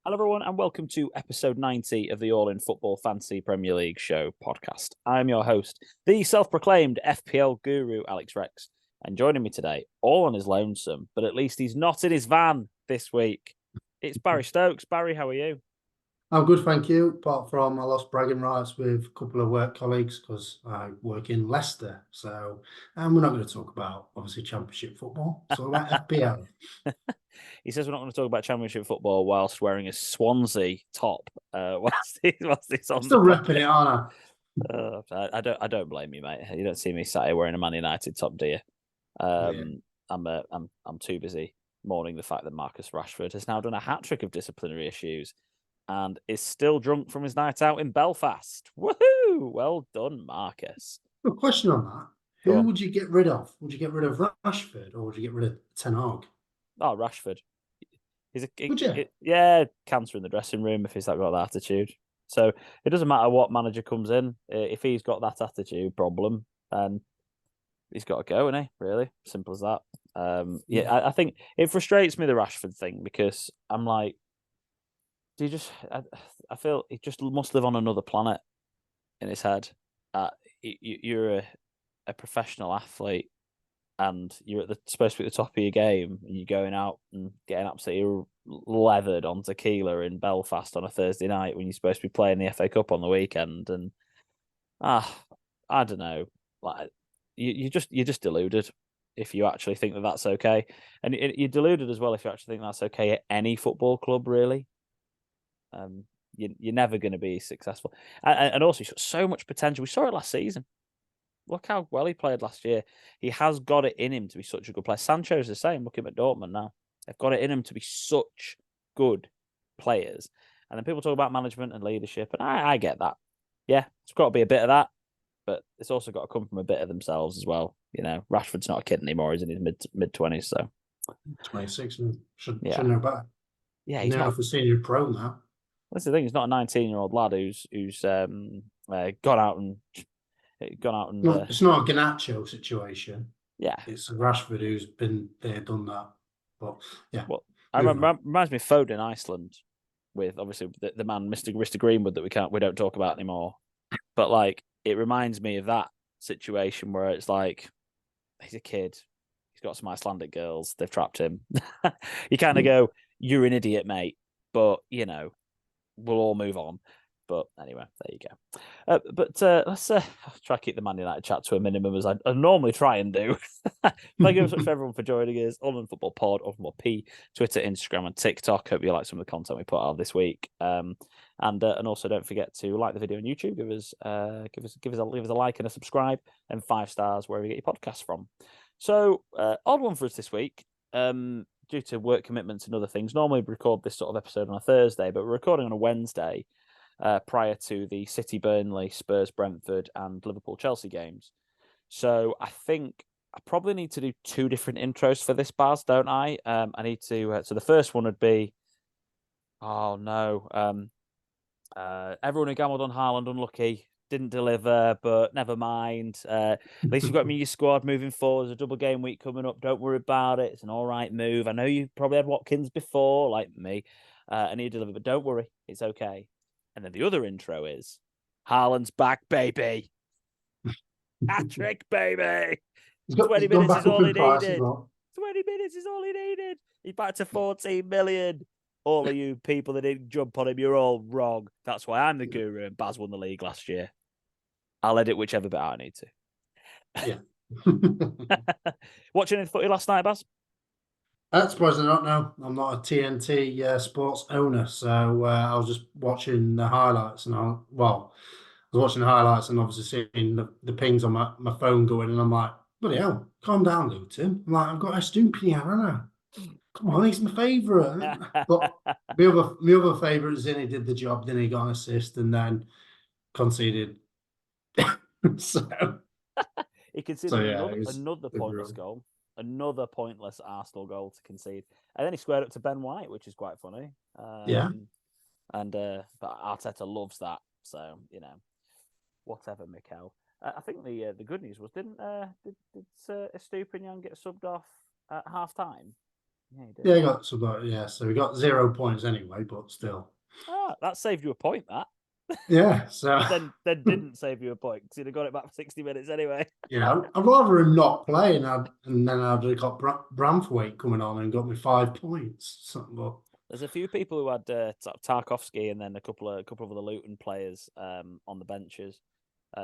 Hello, everyone, and welcome to episode 90 of the All in Football Fantasy Premier League Show podcast. I'm your host, the self proclaimed FPL guru, Alex Rex. And joining me today, all on his lonesome, but at least he's not in his van this week. It's Barry Stokes. Barry, how are you? I'm good, thank you. Apart from I lost bragging rights with a couple of work colleagues because I work in Leicester. And we're not going to talk about obviously Championship football. It's all about FPL. He says we're not going to talk about Championship football whilst wearing a Swansea top. Whilst he's on Still the repping it, aren't I don't blame you, mate. You don't see me sat here wearing a Man United top, do you? Yeah. I'm too busy mourning the fact that Marcus Rashford has now done a hat trick of disciplinary issues and is still drunk from his night out in Belfast. Woohoo! Well done, Marcus. A question on that. Go Who on. would you get rid of? Would you get rid of Rashford or would you get rid of Ten Hag? Oh, Rashford. Would you? Yeah, cancer in the dressing room if he's got that attitude. So it doesn't matter what manager comes in. If he's got that attitude problem, then he's got to go, isn't he? Really simple as that. I think it frustrates me, the Rashford thing, because I'm like, do you just? I feel he just must live on another planet in his head. You're a professional athlete, and you're supposed to be at the top of your game, and you're going out and getting absolutely leathered on tequila in Belfast on a Thursday night when you're supposed to be playing the FA Cup on the weekend, and I don't know, like you're just deluded if you actually think that that's okay, and you're deluded as well if you actually think that's okay at any football club, really. You're never going to be successful, and also he's got so much potential. We saw it last season. Look how well he played last year. He has got it in him to be such a good player. Sancho's the same. Look at him at Dortmund now. They've got it in him to be such good players. And then people talk about management and leadership, and I get that. Yeah, it's got to be a bit of that, but it's also got to come from a bit of themselves as well. You know, Rashford's not a kid anymore. He's in his mid-20s, so 26 and should yeah, know better. yeah. He's Now not. for senior pro now. That's the thing. He's not a 19-year-old lad who's gone out and It's not a Garnacho situation. yeah. It's Rashford who's been there, done that. But yeah, Well, I moving on. reminds me of Foden Iceland with obviously the man Mr. Greenwood that we don't talk about anymore. But like it reminds me of that situation where it's like he's a kid, he's got some Icelandic girls, they've trapped him. You kind of go, you're an idiot, mate, but you know we'll all move on. But anyway, there you go. Let's try to keep the Man United chat to a minimum as I normally try and do. Thank you so much for everyone for joining us. All in Football Pod, All in Football P, Twitter, Instagram, and TikTok. Hope you like some of the content we put out this week. And also don't forget to like the video on YouTube. Give us a like and a subscribe, and 5 stars wherever you get your podcasts from. So odd one for us this week. Due to work commitments and other things, normally we record this sort of episode on a Thursday, but we're recording on a Wednesday prior to the City, Burnley, Spurs, Brentford, and Liverpool, Chelsea games. So I think I probably need to do 2 different intros for this, Baz, don't I? I need to. So the first one would be, oh no, everyone who gambled on Haaland unlucky. Didn't deliver, but never mind. At least you've got me in your squad moving forward. There's a double game week coming up. Don't worry about it. It's an all right move. I know you probably had Watkins before, like me, and he delivered, but don't worry. It's okay. And then the other intro is Haaland's back, baby. Hat trick, baby. 20 He's gone minutes back is up all he in price as needed. well. 20 minutes is all he needed. He's back to 14 million. All of you people that didn't jump on him, you're all wrong. That's why I'm the guru and Baz won the league last year. I'll edit whichever bit I need to. Yeah. Watching any footy last night, Baz? That's surprisingly not. No, I'm not a TNT sports owner, so I was just watching the highlights, and I was watching the highlights and obviously seeing the pings on my phone going, and I'm like, bloody hell, calm down, Luton. I'm like, I've got Estoupinian, haven't I? Come on, he's my favourite. But my other favourite, Zinny did the job, then he got an assist and then conceded. so He conceded yeah, it was another pointless brilliant. goal. Another pointless Arsenal goal to concede. And then he squared up to Ben White, which is quite funny. Yeah. But Arteta loves that. So, you know, whatever, Mikel. I think the good news was did Estupiñán get subbed off at half time? Yeah, he did. Yeah, he got some. Yeah, so we got 0 points anyway, but still. Ah, that saved you a point. That, Yeah, so but then didn't save you a point because he'd have got it back for 60 minutes anyway. yeah, I'd rather him not play, and then I'd have got Bramthwaite coming on and got me 5 points. Something, but There's a few people who had Tarkovsky and then a couple of other Luton players on the benches.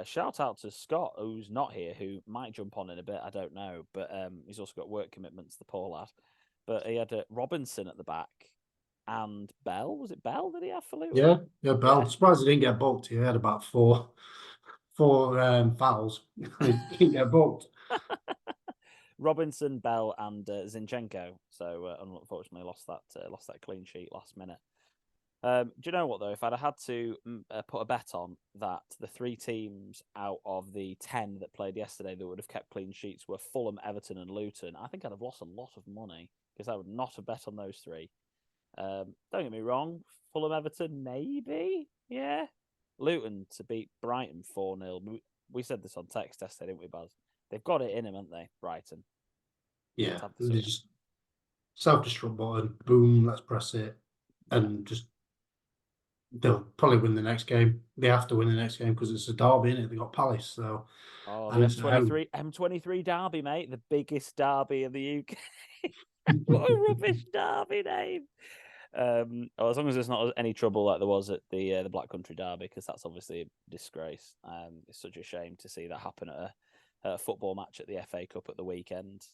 Shout out to Scott, who's not here, who might jump on in a bit. I don't know, but he's also got work commitments. The poor lad. But he had Robinson at the back and Bell. Was it Bell that he had for Luton? yeah, Bell. Yeah. Surprised he didn't get booked. He had about four fouls. He didn't get booked. Robinson, Bell, and Zinchenko. So unfortunately, lost that clean sheet last minute. Do you know what though? If I'd had to put a bet on that, the three teams out of the 10 that played yesterday that would have kept clean sheets were Fulham, Everton, and Luton, I think I'd have lost a lot of money because I would not have bet on those three. Don't get me wrong, Fulham, Everton, maybe, yeah. Luton to beat Brighton 4-0. We said this on text yesterday, didn't we, Baz? They've got it in them, haven't they, Brighton? Yeah, Let's have this they up. just self-destruct button. Boom, let's press it, Yeah. and just they'll probably win the next game. They have to win the next game because it's a derby, innit? They got Palace, so Oh, the and it's at home. M23 derby, mate, the biggest derby in the UK. What a rubbish derby name. As long as there's not any trouble like there was at the Black Country Derby, because that's obviously a disgrace. It's such a shame to see that happen at a football match at the FA Cup at the weekend.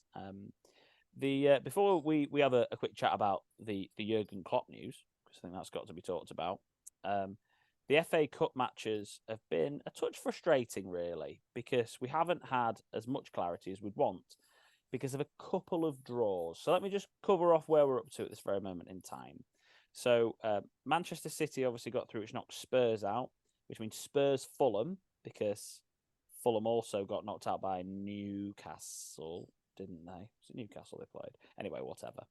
The before we have a quick chat about the Jurgen Klopp news, because I think that's got to be talked about. The FA Cup matches have been a touch frustrating, really, because we haven't had as much clarity as we'd want because of a couple of draws. So let me just cover off where we're up to at this very moment in time. So Manchester City obviously got through, which knocked Spurs out, which means Spurs Fulham, because Fulham also got knocked out by Newcastle, didn't they? Was it Newcastle they played? Anyway, whatever.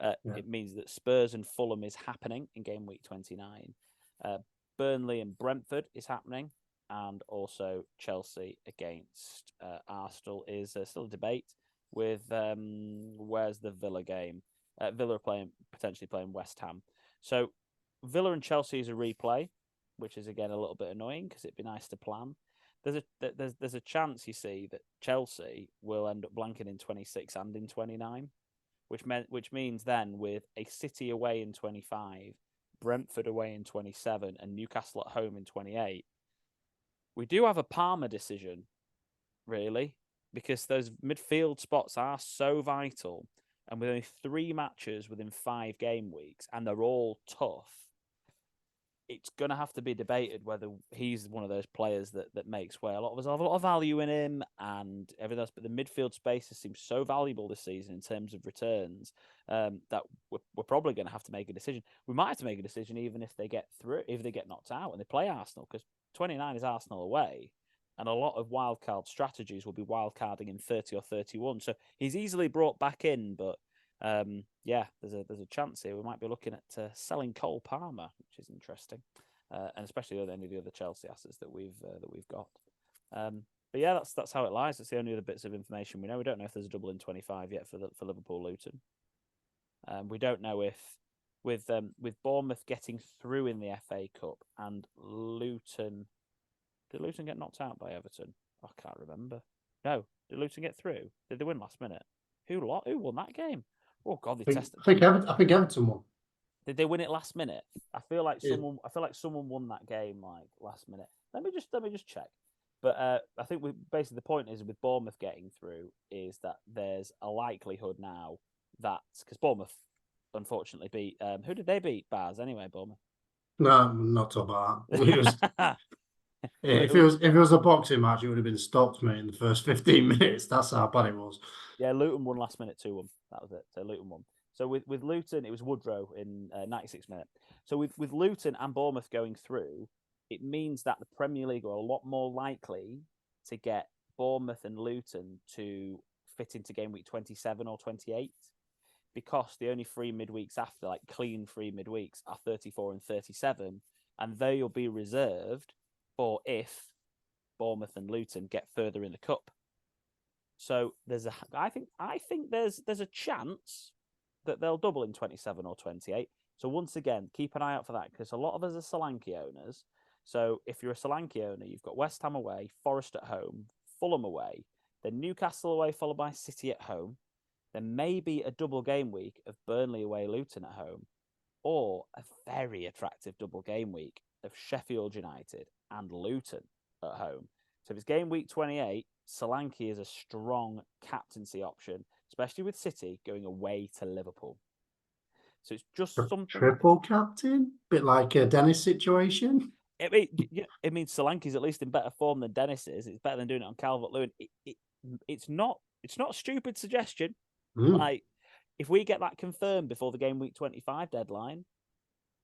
Yeah. It means that Spurs and Fulham is happening in game week 29. Burnley and Brentford is happening, and also Chelsea against Arsenal is still a debate with where's the Villa game? Villa are potentially playing West Ham. So Villa and Chelsea is a replay, which is again a little bit annoying because it'd be nice to plan. There's a chance you see that Chelsea will end up blanking in 26 and in 29, which means then with a City away in 25, Brentford away in 27, and Newcastle at home in 28, we do have a Palmer decision, really, because those midfield spots are so vital. And with only 3 matches within 5 game weeks, and they're all tough, it's going to have to be debated whether he's one of those players that makes way. A lot of us have a lot of value in him and everything else, but the midfield spaces seem so valuable this season in terms of returns that we're probably going to have to make a decision. We might have to make a decision even if they get through, if they get knocked out and they play Arsenal, because 29 is Arsenal away. And a lot of wildcard strategies will be wildcarding in 30 or 31. So he's easily brought back in, but yeah, there's a chance here we might be looking at selling Cole Palmer, which is interesting, and especially with any of the other Chelsea assets that we've got. But yeah, that's how it lies. That's the only other bits of information we know. We don't know if there's a double in 25 yet for Liverpool Luton. We don't know if with Bournemouth getting through in the FA Cup and Luton. Did Luton get knocked out by Everton? I can't remember. No, did Luton get through? Did they win last minute? Who won that game? Oh God, they tested. I think Everton won. Did they win it last minute? I feel like Yeah. someone won that game like last minute. Let me just check. But I think basically the point is with Bournemouth getting through is that there's a likelihood now that because Bournemouth unfortunately beat who did they beat? Bars anyway, Bournemouth. No, not talk about that. It was, Wait, if it was a boxing match, it would have been stopped, mate, in the first 15 minutes. That's how bad it was. Yeah, Luton won last minute 2-1. That was it. So Luton won. So with Luton, it was Woodrow in 96 minutes. So with Luton and Bournemouth going through, it means that the Premier League are a lot more likely to get Bournemouth and Luton to fit into game week 27 or 28 because the only 3 midweeks after, like clean 3 midweeks, are 34 and 37, and they'll be reserved for if Bournemouth and Luton get further in the cup. So I think there's a chance that they'll double in 27 or 28. So once again, keep an eye out for that, because a lot of us are Solanke owners. So if you're a Solanke owner, you've got West Ham away, Forest at home, Fulham away, then Newcastle away, followed by City at home. Then maybe a double game week of Burnley away, Luton at home, or a very attractive double game week of Sheffield United and Luton at home. So if it's game week 28, Solanke is a strong captaincy option, especially with City going away to Liverpool. So it's just something. Triple captain, bit like a Dennis situation. It means Solanke's at least in better form than Dennis is. It's better than doing it on Calvert-Lewin. It's not a stupid suggestion. Like, if we get that confirmed before the game week 25 deadline,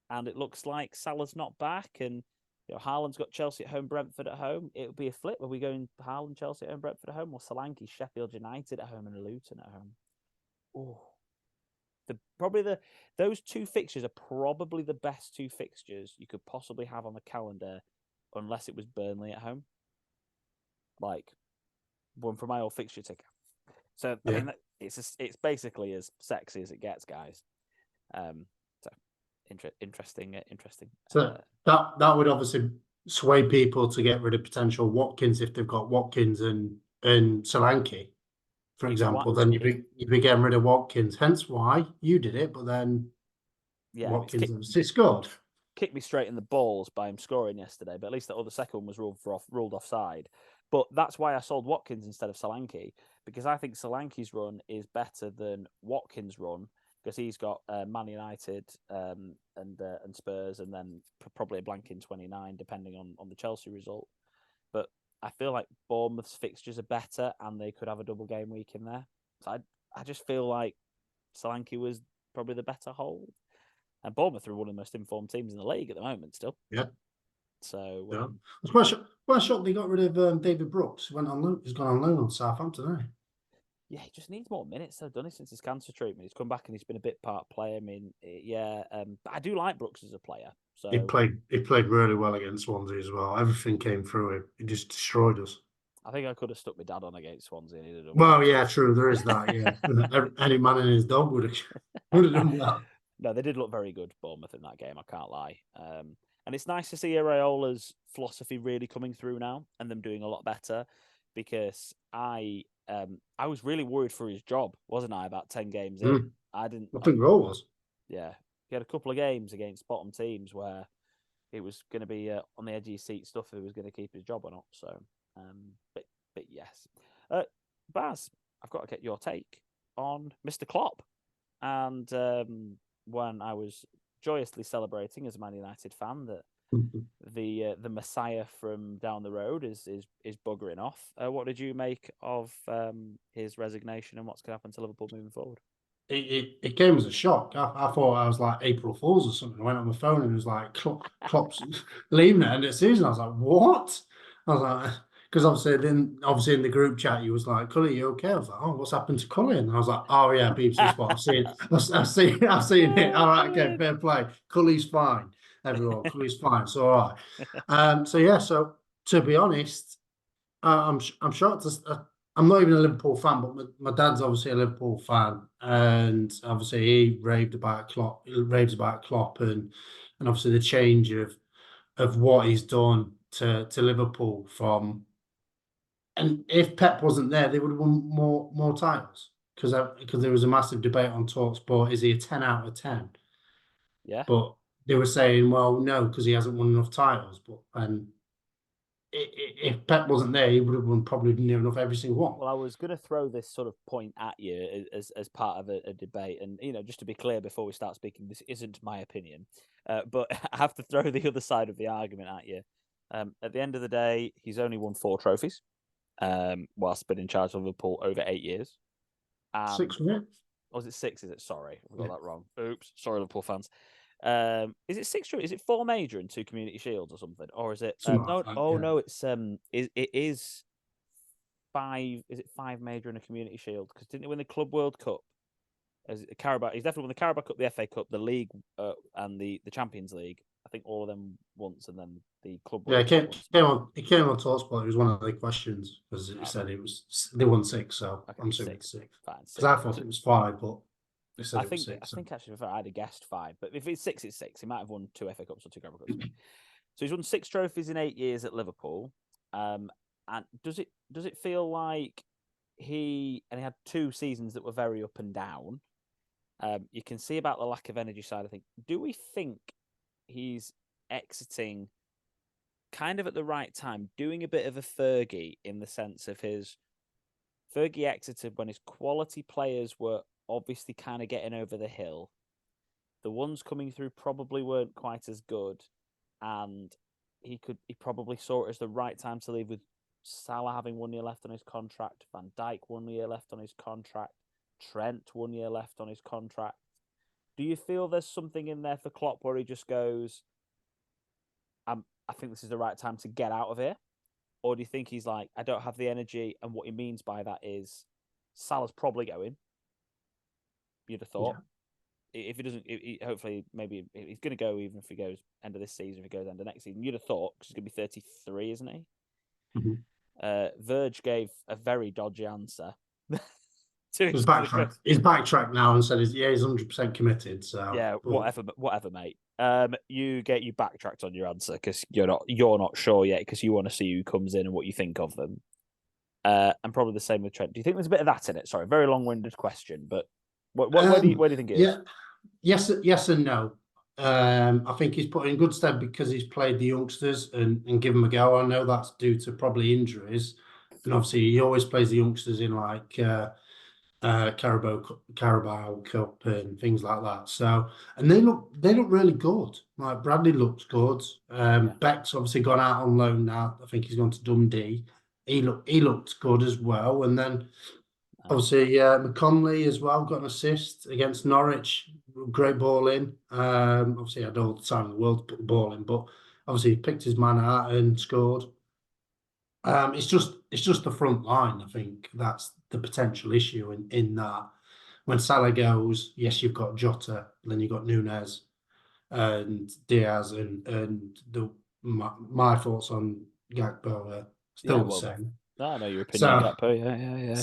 and it looks like Salah's not back, and Haaland's got Chelsea at home, Brentford at home, it would be a flip. Are we going Haaland, Chelsea at home, Brentford at home, or Solanke, Sheffield United at home, and Luton at home? Oh, those two fixtures are probably the best two fixtures you could possibly have on the calendar, unless it was Burnley at home. Like, one for my old fixture ticker. So I mean, it's basically as sexy as it gets, guys. So interesting. So that would obviously sway people to get rid of potential Watkins if they've got Watkins and Solanke, for example. Then you'd be getting rid of Watkins. Hence why you did it, but then Watkins obviously scored. Kicked me straight in the balls by him scoring yesterday, but at least the second one was ruled offside. But that's why I sold Watkins instead of Solanke, because I think Solanke's run is better than Watkins' run, because he's got Man United and Spurs, and then probably a blank in 29, depending on the Chelsea result. But I feel like Bournemouth's fixtures are better, and they could have a double game week in there. So I just feel like Solanke was probably the better hold. And Bournemouth are one of the most informed teams in the league at the moment still. Yeah. So I was quite shocked they got rid of David Brooks. He's gone on loan on Southampton, eh? Yeah, he just needs more minutes. They've done it since his cancer treatment. He's come back and he's been a bit part player. I mean, but I do like Brooks as a player. So he played really well against Swansea as well. Everything came through him. He just destroyed us. I think I could have stuck my dad on against Swansea. And well, yeah, true. There is that. Yeah, any man and his dog would have done well. No, they did look very good, Bournemouth, in that game. I can't lie. And it's nice to see Areola's philosophy really coming through now, and them doing a lot better. Because I was really worried for his job, wasn't I? About 10 games in, I think Rowe was. Yeah, he had a couple of games against bottom teams where it was going to be on the edge of your seat stuff if he was going to keep his job or not. So, but yes, Baz, I've got to get your take on Mr. Klopp, and when I was joyously celebrating as a Man United fan that the Messiah from down the road is buggering off. What did you make of his resignation and what's going to happen to Liverpool moving forward? It came as a shock. I thought I was like April Fool's or something. I went on my phone and it was like Klopp's leaving at the end of the season. I was like, what? I was like, because obviously in the group chat, he was like, "Cully, you okay?" I was like, "Oh, what's happened to Cully?" And I was like, "Oh yeah, BBC Sport. I've seen it. All right, okay, fair play. Cully's fine. Everyone, Cully's fine. So all right. So to be honest, I'm shocked. I'm not even a Liverpool fan, but my dad's obviously a Liverpool fan, and obviously he raves about Klopp, and obviously the change of what he's done to Liverpool from. And if Pep wasn't there, they would have won more titles, because there was a massive debate on TalkSport. Is he a 10 out of 10? Yeah. But they were saying, well, no, because he hasn't won enough titles. But if Pep wasn't there, he would have won probably near enough every single one. Well, I was going to throw this sort of point at you as part of a debate, and just to be clear before we start speaking, this isn't my opinion, but I have to throw the other side of the argument at you. At the end of the day, he's only won 4 trophies. Whilst been in charge of Liverpool over 8 years. 6, was it? Was it 6? Is it? Sorry, I got that wrong. Oops, sorry, Liverpool fans. Is it 6? Is it 4 major and 2 community shields or something, or is it? No, no, it's it is 5. Is it 5 major and a community shield? Because didn't he win the Club World Cup? As Carabao, he's definitely won the Carabao Cup, the FA Cup, the League, and the Champions League. I think all of them once, and then the Club. Yeah, it came on TalkSport. It was one of the questions, because it said they won 6, so okay, I'm assuming 6. Fine, because I thought it was 5, but They said I it was think 6. actually if I had a guessed 5, but if it's 6, it's 6. He might have won 2 FA Cups or 2 Carabao Cups. So he's won 6 trophies in 8 years at Liverpool. And does it feel like he had 2 seasons that were very up and down? You can see about the lack of energy side of things. Do we think he's exiting kind of at the right time, doing a bit of a Fergie in the sense of Fergie exited when his quality players were obviously kind of getting over the hill. The ones coming through probably weren't quite as good, and he probably saw it as the right time to leave, with Salah having 1 year left on his contract, Van Dijk 1 year left on his contract, Trent 1 year left on his contract. Do you feel there's something in there for Klopp where he just goes, I think this is the right time to get out of here? Or do you think he's like, I don't have the energy, and what he means by that is Salah's probably going, you'd have thought. Yeah. If he doesn't, hopefully, maybe he's going to go even if he goes end of this season, if he goes end of next season. You'd have thought, because he's going to be 33, isn't he? Mm-hmm. Verge gave a very dodgy answer. He's backtracked now and said, he's 100% committed. So yeah, whatever, mate. You backtracked on your answer because you're not sure yet, because you want to see who comes in and what you think of them. And probably the same with Trent. Do you think there's a bit of that in it? Sorry, very long-winded question, but where do you think it is? Yes and no. I think he's put in good stead because he's played the youngsters and give them a go. I know that's due to probably injuries, and obviously he always plays the youngsters in like Carabao Cup and things like that. So, and they look really good. Like Bradley looks good. Beck's obviously gone out on loan now. I think he's gone to Dundee. He looked good as well. And then obviously McConley as well got an assist against Norwich. Great ball in. Obviously had all the time in the world to put the ball in, but obviously he picked his man out and scored. It's just the front line. I think that's the potential issue in that. When Salah goes, yes, you've got Jota, then you've got Nunez and Diaz, and my thoughts on Gakpo are still the same. I know your opinion on Gakpo. Yeah.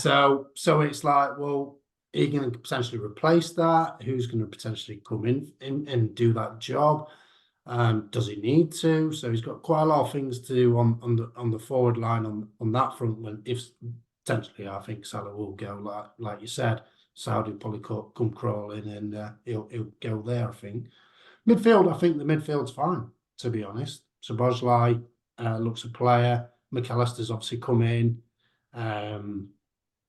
So it's like, well, are you going to potentially replace that? Who's going to potentially come in and do that job? Does he need to? So he's got quite a lot of things to do on the forward line on that front. When if potentially, I think Salah will go like you said. Saudi will probably come crawling and he'll go there. I think midfield. I think the midfield's fine, to be honest. Szoboszlai looks a player. McAllister's obviously come in.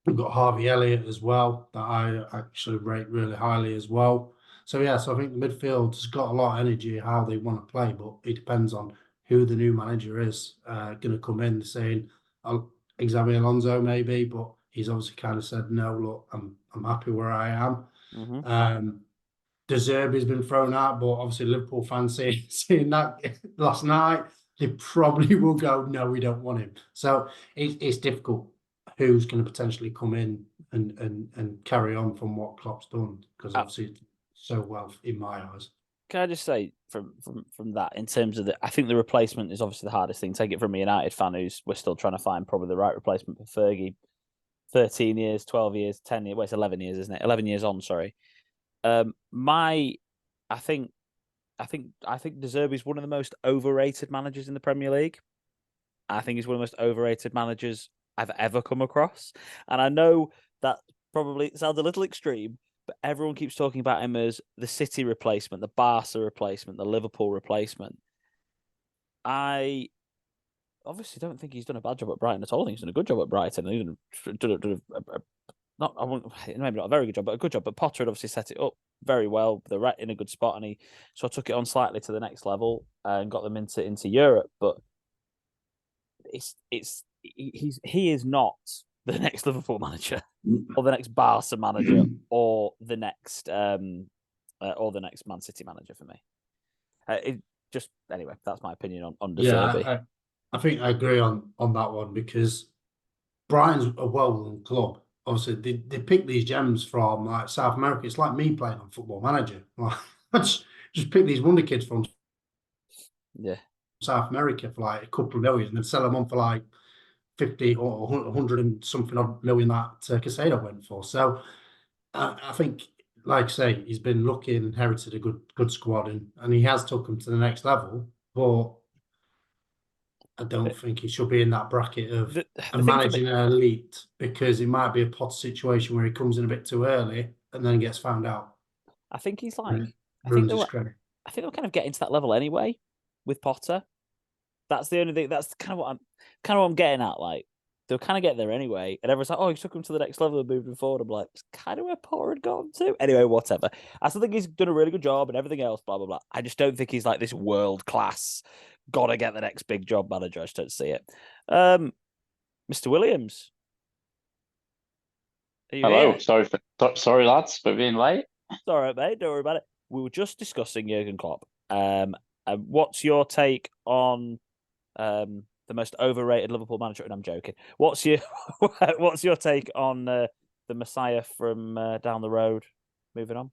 We've got Harvey Elliott as well that I actually rate really highly as well. So yeah, so I think the midfield has got a lot of energy how they want to play, but it depends on who the new manager is going to come in. Saying Xabi Alonso maybe, but he's obviously kind of said no. Look, I'm happy where I am. Mm-hmm. De Zerbi's been thrown out, but obviously Liverpool fans seeing that last night, they probably will go, no, we don't want him. So it's difficult who's going to potentially come in and carry on from what Klopp's done, because obviously it's so well in my eyes. Can I just say from that, in terms of I think the replacement is obviously the hardest thing. Take it from a United fan we're still trying to find probably the right replacement for Fergie. 13 years, 12 years, 10 years. Well, it's 11 years, isn't it? 11 years on, sorry. I think De Zerbi's one of the most overrated managers in the Premier League. I think he's one of the most overrated managers I've ever come across. And I know that probably sounds a little extreme, but everyone keeps talking about him as the City replacement, the Barca replacement, the Liverpool replacement. I obviously don't think he's done a bad job at Brighton at all. I think he's done a good job at Brighton. He's done maybe not a very good job, but a good job. But Potter had obviously set it up very well. They're right in a good spot, and so I took it on slightly to the next level and got them into Europe. But he is not the next Liverpool manager or the next Barca manager or the next Man City manager for me. Anyway, that's my opinion on De Zerbi. Yeah, I think I agree on that one, because Brighton's a well-run club. Obviously, they pick these gems from like South America. It's like me playing on Football Manager. Like, just pick these wonder kids from South America for like a couple of million, and then sell them on for like 50 or 100 and something odd million that Casado went for. So I think like I say, he's been lucky and inherited a good squad, and he has took them to the next level. But I don't think he should be in that bracket of the thing for me, managing an elite, because it might be a pot situation where he comes in a bit too early and then gets found out. I think he's Ruins like, I think ruins they his were, credit. I think they're kind of getting to that level anyway with Potter. That's the only thing. That's kind of what I'm getting at. Like they'll kind of get there anyway, and everyone's like, "Oh, he took him to the next level and moving forward." I'm like, it's kind of where Potter had gone to. Anyway, whatever. I still think he's done a really good job and everything else. Blah blah blah. I just don't think he's like this world class. Gotta get the next big job manager. I just don't see it. Mr. Williams, are you Hello, here? sorry lads for being late. It's all right, mate. Don't worry about it. We were just discussing Jurgen Klopp. What's your take on the most overrated Liverpool manager? And I'm joking. What's your take on the Messiah from down the road? Moving on.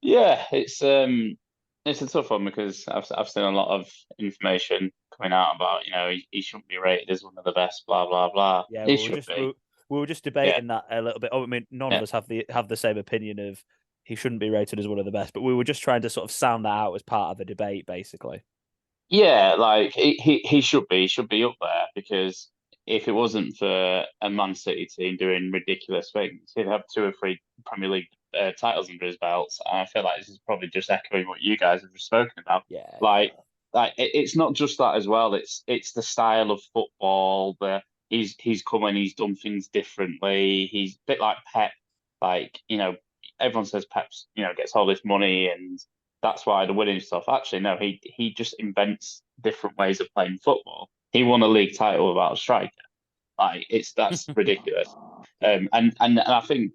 Yeah, it's a tough one because I've seen a lot of information coming out about he shouldn't be rated as one of the best, blah blah blah. Yeah, He should be. we were just Yeah, debating that a little bit. Oh, I mean, none of yeah, us have the same opinion of he shouldn't be rated as one of the best, but we were just trying to sort of sound that out as part of the debate, basically. yeah. Like he should be up there because if it wasn't for a Man City team doing ridiculous things, he'd have 2 or 3 Premier League titles under his belt. And I feel like this is probably just echoing what you guys have just spoken about. Yeah, Like, it's not just that as well. It's the style of football. He's come and he's done things differently. He's a bit like Pep. Like everyone says Pep's gets all this money and that's why the winning stuff. Actually, no, he just invents different ways of playing football. He won a league title without a striker. Like that's ridiculous. And I think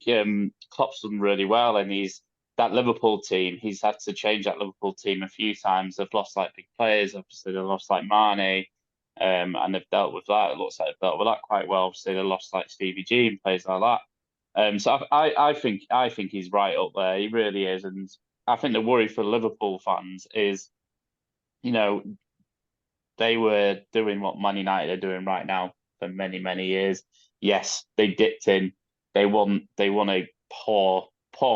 Klopp's done really well, and he's that Liverpool team. He's had to change that Liverpool team a few times. They've lost like big players. Obviously, they lost like Mane, and they've dealt with that. It looks like they've dealt with that quite well. Obviously, they lost like Stevie G and players like that. So I think he's right up there. He really is, and I think the worry for Liverpool fans is, you know, they were doing what Man United are doing right now for many, many years. Yes, they dipped in. They won a poor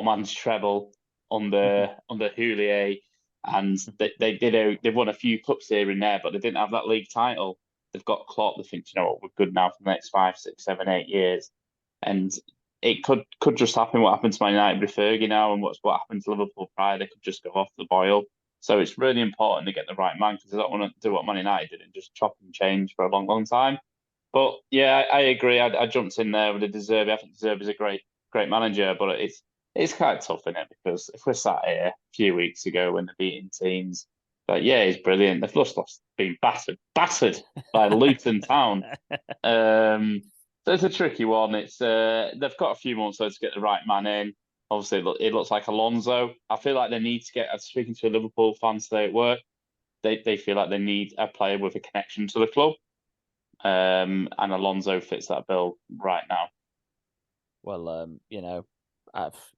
man's treble under Houllier, and they've won a few cups here and there, but they didn't have that league title. They've got Klopp. They think, you know what, we're good now for the next 5, 6, 7, 8 years, and it could just happen. What happened to Man United with Fergie now, and what happened to Liverpool prior, they could just go off the boil. So it's really important to get the right man because I don't want to do what Man United did and just chop and change for a long, long time. But yeah, I agree. I jumped in there with the De Zerbi. I think De Zerbi is a great manager, but it's quite tough in it because if we're sat here a few weeks ago when they're beating teams, but yeah, he's brilliant. They've just lost, been battered by Luton Town. So it's a tricky one. It's they've got a few months though to get the right man in. Obviously, it looks like Alonso. I feel like they need to get. I was speaking to a Liverpool fan today at work. They feel like they need a player with a connection to the club, and Alonso fits that bill right now. Well,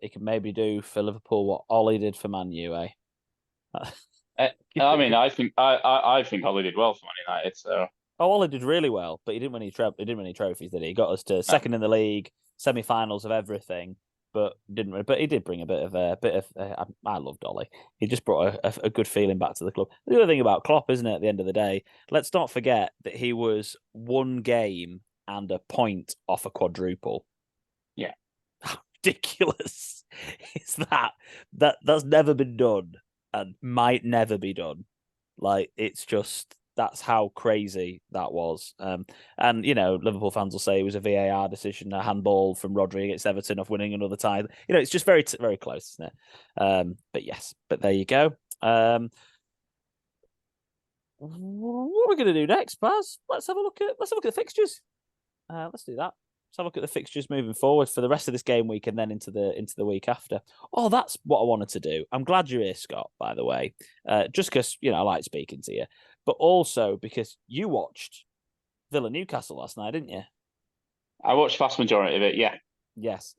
it can maybe do for Liverpool what Ollie did for Man U, eh? I mean, I think Ollie did well for Man United. So Oh, Ollie did really well, but he didn't win any he didn't win any trophies, did he? He got us to second in the league, semi-finals of everything, but didn't. But he did bring a bit of. I loved Ollie. He just brought a good feeling back to the club. The other thing about Klopp, isn't it? At the end of the day, let's not forget that he was one game and a point off a quadruple. yeah, How ridiculous is that? That's never been done and might never be done. Like it's just that's how crazy that was. And Liverpool fans will say it was a VAR decision, a handball from Rodri against Everton of winning another tie. It's just very very close, isn't it? But yes, but there you go. What are we going to do next, Baz? Let's have a look at the fixtures. Let's do that. Let's have a look at the fixtures moving forward for the rest of this game week and then into the week after. Oh, that's what I wanted to do. I'm glad you're here, Scott, by the way. Just because, I like speaking to you. But also because you watched Villa Newcastle last night, didn't you? I watched vast majority of it, yeah. Yes.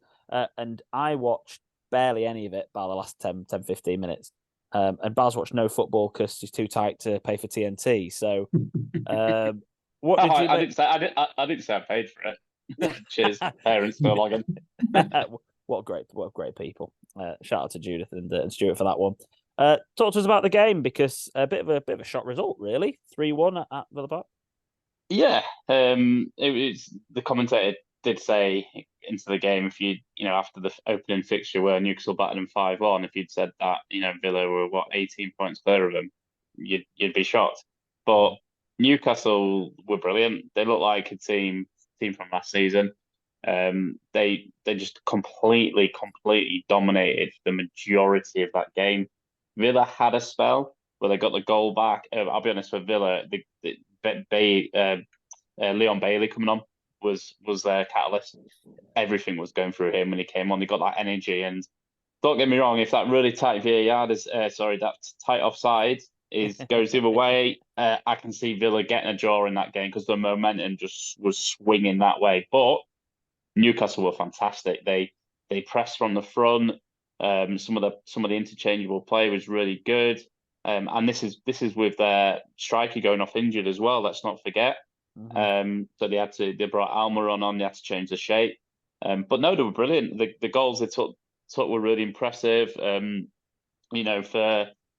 And I watched barely any of it by the last 10, 15 minutes. And Baz watched no football because he's too tight to pay for TNT. So what did you I didn't say I paid for it. Cheers, parents, for logging. what great people. Shout out to Judith and Stuart for that one. Talk to us about the game, because a bit of a shock result, really. 3-1 at Villa Park. Yeah, it was, the commentator did say into the game, if you after the opening fixture where Newcastle battered them 5-1, if you'd said that Villa were 18 points clear of them, you'd be shocked. But Newcastle were brilliant. They look like a team from last season. They just completely dominated the majority of that game. Villa had a spell where they got the goal back. I'll be honest, for Villa, Leon Bailey coming on was their catalyst. Everything was going through him when he came on. He got that energy, and don't get me wrong, if that really tight VAR that tight offside goes the other way, I can see Villa getting a draw in that game because the momentum just was swinging that way. But Newcastle were fantastic. They pressed from the front. Some of the interchangeable play was really good. And this is with their striker going off injured as well. Let's not forget. So they brought Almiron on. They had to change the shape. But no, they were brilliant. The goals they took were really impressive.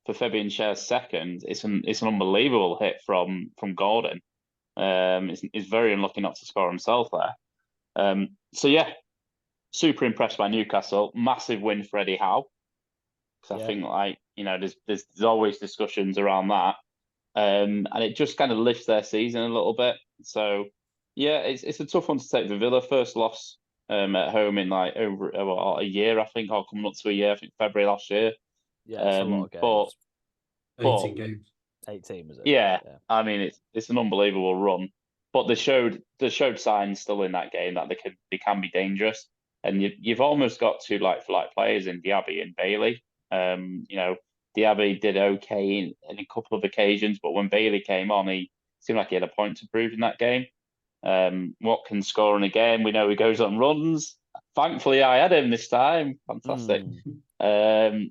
For Fabian Schär's second, it's an unbelievable hit from Gordon. He's very unlucky not to score himself there. So yeah, super impressed by Newcastle. Massive win for Eddie Howe. Because I think there's always discussions around that. And it just kind of lifts their season a little bit. So yeah, it's a tough one to take for Villa. First loss at home in like over a year, I think, or coming up to a year. I think February last year. Yeah, it's a lot of games. 18 games. 18 was it? Yeah, I mean it's an unbelievable run. But they showed signs still in that game that they can be dangerous. And you've almost got two like for like players in Diaby and Bailey. Diaby did okay in a couple of occasions, but when Bailey came on, he seemed like he had a point to prove in that game. Watkins scoring again. We know he goes on runs. Thankfully, I had him this time. Fantastic. I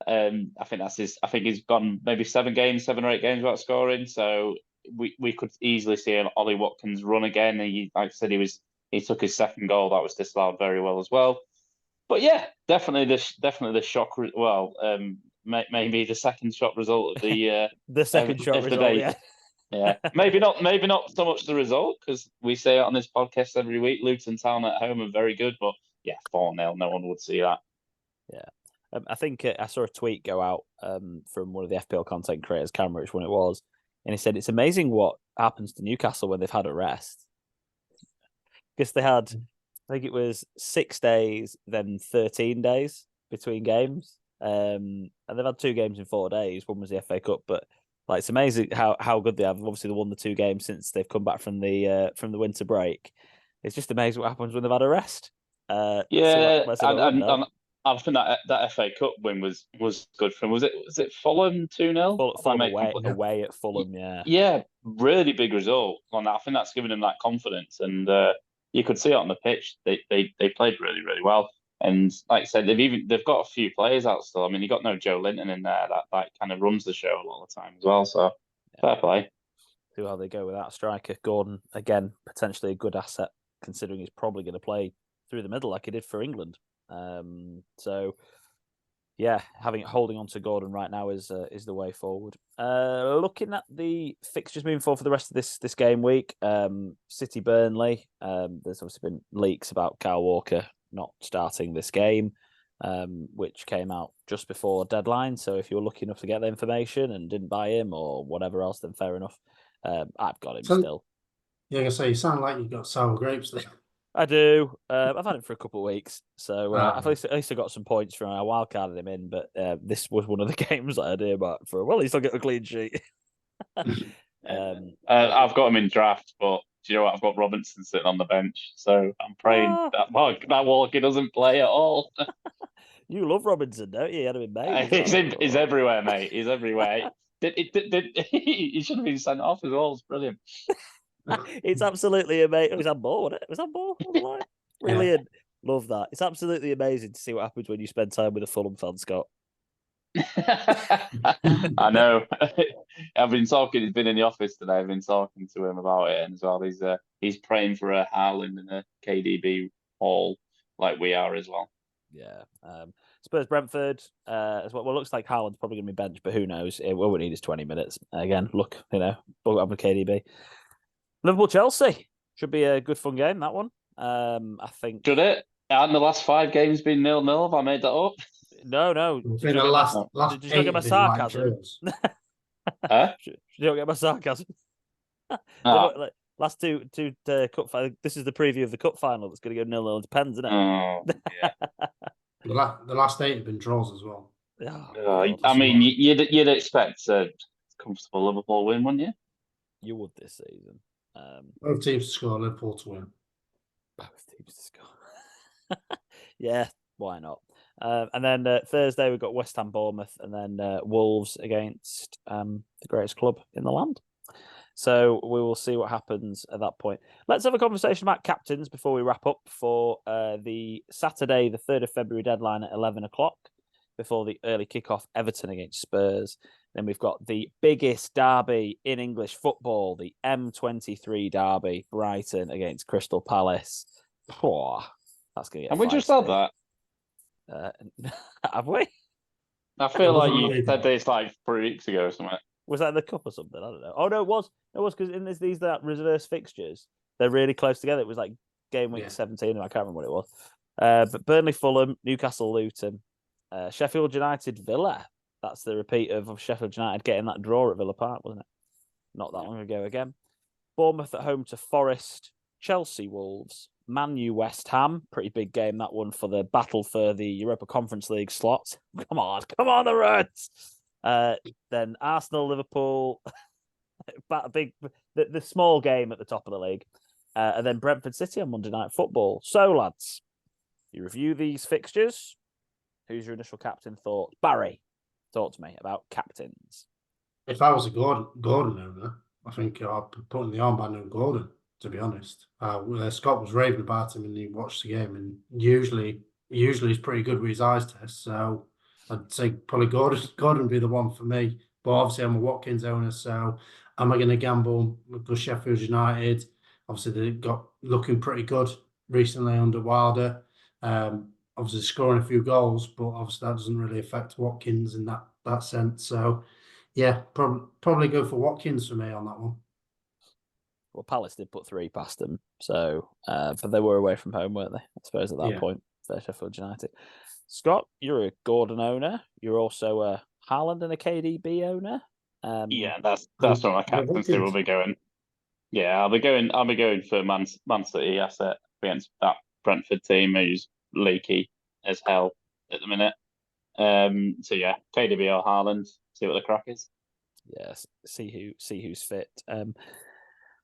think that's his. I think he's gone maybe 7 or 8 games without scoring. So we could easily see an Ollie Watkins run again. Like I said, he took his second goal that was disallowed very well as well. But yeah, definitely the shock. Well, maybe the second shock result of the the second shock result. Day. Yeah, maybe not so much the result, because we say it on this podcast every week. Luton Town at home are very good, but yeah, 4-0. No one would see that. Yeah, I think I saw a tweet go out from one of the FPL content creators, Cameron, which one it was, and he said it's amazing what happens to Newcastle when they've had a rest, because they had, I think it was 6 days, then 13 days between games. And they've had 2 games in 4 days. One was the FA Cup, but like it's amazing how good they have. Obviously, they won the 2 games since they've come back from the winter break. It's just amazing what happens when they've had a rest. And I think that FA Cup win was good for him. Was it Fulham 2-0? Fulham away at Fulham, yeah. Yeah, really big result on that. I think that's given him that confidence, and you could see it on the pitch. They played really, really well. And like I said, they've got a few players out still. I mean, you got no Joe Linton in there that kind of runs the show a lot of the time as well. So fair play. See how they go with that striker. Gordon, again, potentially a good asset, considering he's probably going to play through the middle like he did for England. So yeah, holding on to Gordon right now is the way forward. Looking at the fixtures moving forward for the rest of this game week, City Burnley. There's obviously been leaks about Kyle Walker not starting this game, which came out just before deadline. So if you're lucky enough to get the information and didn't buy him or whatever else, then fair enough. I've got him still. Yeah, I say you sound like you've got sour grapes there. I do. I've had him for a couple of weeks, so at least I got some points from. I wildcarded him in, but this was one of the games that I did about for. Well, he's not getting a clean sheet. I've got him in draft, but do you know what? I've got Robinson sitting on the bench, so I'm praying that Walker doesn't play at all. You love Robinson, don't you? You had him in May. He's everywhere, mate. He's everywhere. He should have been sent off as well. It's brilliant. It's absolutely amazing. It was on ball, wasn't it? It was on ball on the line. Brilliant. Love that. It's absolutely amazing to see what happens when you spend time with a Fulham fan, Scott. I know. I've been talking. He's been in the office today. I've been talking to him about it, and as well, he's praying for a Haaland and a KDB haul like we are as well. Yeah. Spurs Brentford as well. Well, it looks like Haaland's probably going to be benched, but who knows? All we need is 20 minutes. Again, look, bug up with KDB. Liverpool Chelsea should be a good fun game. That one. I think. Should it? And the last 5 games been 0-0. Have I made that up? No. I Did think you the not last get 8 my have been like sarcasm? draws. Huh? Did you not get my sarcasm? Ah. Last two cup final. This is the preview of the cup final. That's going to go 0-0. Depends, isn't it? Oh, yeah. The last 8 have been draws as well. Oh, I God. mean, you'd expect a comfortable Liverpool win, wouldn't you? You would this season. Both teams to score, Liverpool to win. Both teams to score. Yeah, why not? And then Thursday we've got West Ham Bournemouth, and then Wolves against the greatest club in the land. So we will see what happens at that point. Let's have a conversation about captains before we wrap up for the Saturday, the 3rd of February deadline at 11 o'clock, before the early kickoff, Everton against Spurs. Then we've got the biggest derby in English football, the M23 derby, Brighton against Crystal Palace. That's going to get Have we just had that? have we? I feel like you Wasn't said really this like 3 weeks ago or something. Was that in the cup or something? I don't know. Oh no, it was. It was because in these reverse fixtures, they're really close together. It was like game week 17, I can't remember what it was. But Burnley, Fulham, Newcastle, Luton, Sheffield United, Villa. That's the repeat of Sheffield United getting that draw at Villa Park, wasn't it? Not that long ago again. Bournemouth at home to Forest, Chelsea, Wolves, Man U, West Ham. Pretty big game, that one, for the battle for the Europa Conference League slots. Come on, the Reds. Then Arsenal, Liverpool, the small game at the top of the league, and then Brentford City on Monday Night Football. So, lads, you review these fixtures. Who's your initial captain thought? Barry, talk to me about captains. If I was a Gordon owner, I think I'd be putting the armband on Gordon, to be honest. Scott was raving about him and he watched the game, and usually he's pretty good with his eyes test. So I'd say probably Gordon would be the one for me. But obviously I'm a Watkins owner, so am I going to gamble with the Sheffield United? Obviously they got looking pretty good recently under Wilder. Obviously scoring a few goals, but obviously that doesn't really affect Watkins in that sense. So yeah, probably go for Watkins for me on that one. Well, Palace did put 3 past them, so but they were away from home, weren't they? I suppose at that point for Sheffield United. Scott, you're a Gordon owner. You're also a Haaland and a KDB owner. Yeah, that's where my captaincy will be going. Yeah, I'll be going for Man City asset against that Brentford team who's leaky as hell at the minute. So yeah, KDB or Haaland, see what the crack is. Yes, see who's fit.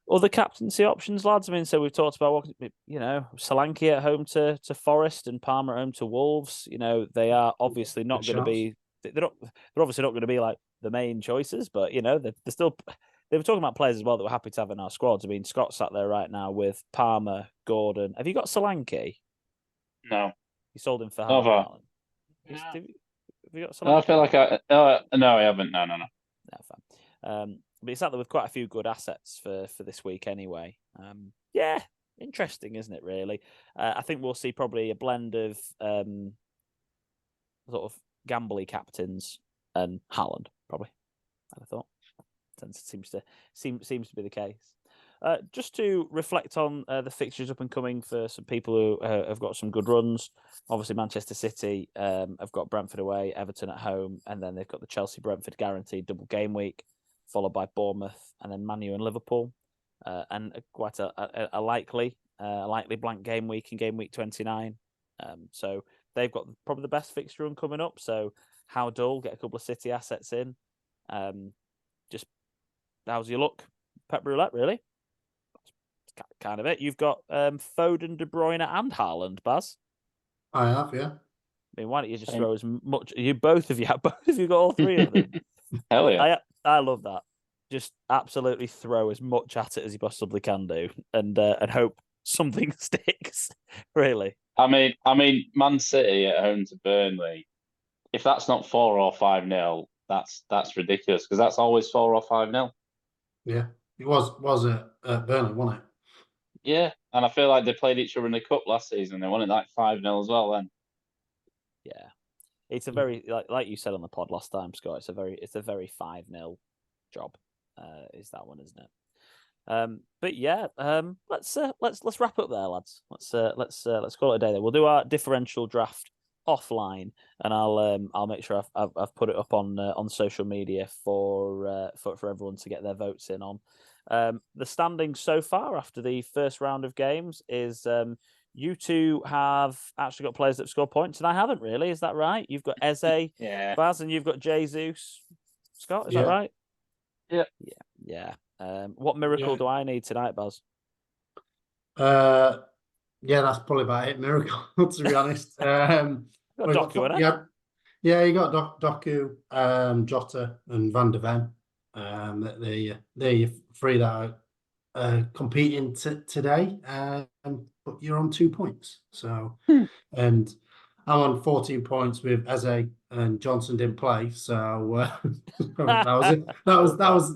Other captaincy options, lads. I mean, so we've talked about Solanke at home to Forest and Palmer at home to Wolves. They are obviously not going to be. They're obviously not going to be like the main choices, but they're still. They were talking about players as well that we're happy to have in our squads. I mean, Scott sat there right now with Palmer, Gordon. Have you got Solanke? No. You sold him for Haaland. Have you got Solanke? No, I feel like no, I haven't. No. No, fine. But he's out there with quite a few good assets for this week anyway. Yeah, interesting, isn't it, really? I think we'll see probably a blend of sort of gambly captains and Haaland, probably. I thought. Seems to be the case. Just to reflect on the fixtures up and coming for some people who have got some good runs. Obviously, Manchester City have got Brentford away, Everton at home, and then they've got the Chelsea-Brentford guaranteed double game week, followed by Bournemouth and then Man U and Liverpool, and quite a likely blank game week in game week 29. So they've got probably the best fixture run coming up. So how dull? Get a couple of City assets in. Just how's your luck? Pep roulette, really? That's kind of it. You've got Foden, De Bruyne, and Haaland, Baz. I have, yeah. I mean, why don't you just throw as much? Both of you got all 3 of them. Hell yeah! I love that. Just absolutely throw as much at it as you possibly can do, and hope something sticks. Really. I mean, Man City at home to Burnley. If that's not 4 or 5-0, that's ridiculous because that's always 4 or 5-0. Yeah, it was at Burnley, wasn't it? Yeah, And I feel like they played each other in the cup last season. They won it like 5-0 as well. Then Yeah, it's a very like you said on the pod last time, Scott. It's a very 5-0 job. Is that one, isn't it? But yeah, let's wrap up there, lads. Let's call it a day there. We'll do our differential draft offline, and I'll make sure I've put it up on social media for everyone to get their votes in on. The standings so far after the first round of games is you two have actually got players that score points, and I haven't really. Is that right? You've got Eze, yeah, Baz, and you've got Jesus. Scott, is that right? Yeah. Yeah. What miracle do I need tonight, Baz? Yeah, that's probably about it. Miracle, to be honest. Got Doku, innit? Yeah, you got Doku, Jota, and Van de Ven. They're your three that are competing today. But you're on 2 points. So, and I'm on 14 points with Eze, and Johnson didn't play. So that was it.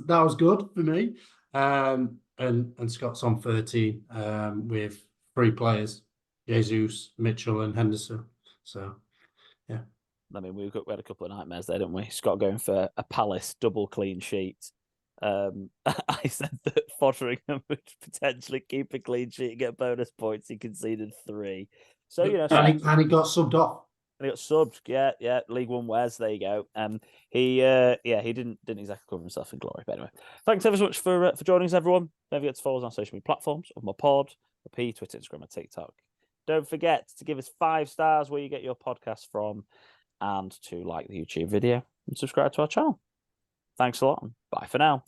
That was good for me. And Scott's on 13 with 3 players: Jesus, Mitchell, and Henderson. So, yeah. I mean, we had a couple of nightmares there, didn't we? Scott going for a Palace double clean sheet. I said that Fotheringham would potentially keep a clean sheet and get bonus points. He conceded 3. So, you know, and he got subbed off. And he got subbed. Yeah. League One Wes. There you go. He didn't exactly cover himself in glory. But anyway, thanks ever so much for joining us, everyone. Don't forget to follow us on social media platforms of my pod, the P, Twitter, Instagram, and TikTok. Don't forget to give us 5 stars where you get your podcast from, and to like the YouTube video and subscribe to our channel. Thanks a lot, and bye for now.